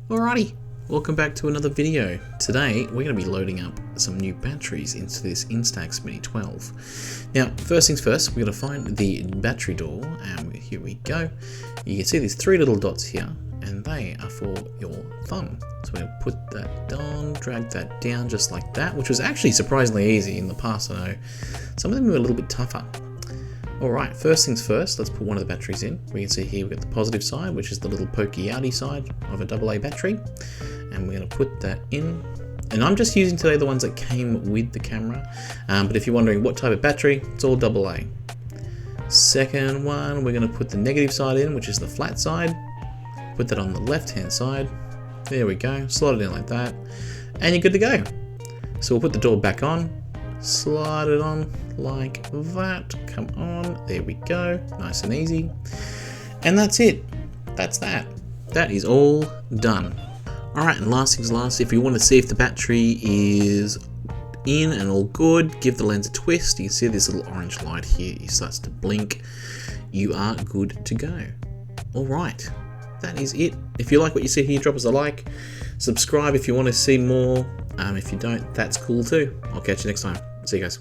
Alrighty, welcome back to another video. Today we're going to be loading up some new batteries into this Instax Mini 12. Now first things first, we're going to find the battery door and here we go. You can see these three little dots here and they are for your thumb. So we're going to put that down, drag that down just like that, which was actually surprisingly easy. In the past I know some of them were a little bit tougher. Alright, first things first, let's put one of the batteries in. We can see here we've got the positive side, which is the little pokey outy side of a AA battery. And we're going to put that in. And I'm just using today the ones that came with the camera. But if you're wondering what type of battery, it's all AA. Second one, we're going to put the negative side in, which is the flat side. Put that on the left hand side. There we go, slide it in like that. And you're good to go. So we'll put the door back on. Slide it on like that. Come on, there we go, nice and easy. And that's it. That's that. That is all done. Alright, and last things last, if you want to see if the battery is in and all good, give the lens a twist. You can see this little orange light here, it starts to blink. You are good to go. Alright, that is it. If you like what you see here, drop us a like. Subscribe if you want to see more. If you don't, that's cool too. I'll catch you next time. See you guys.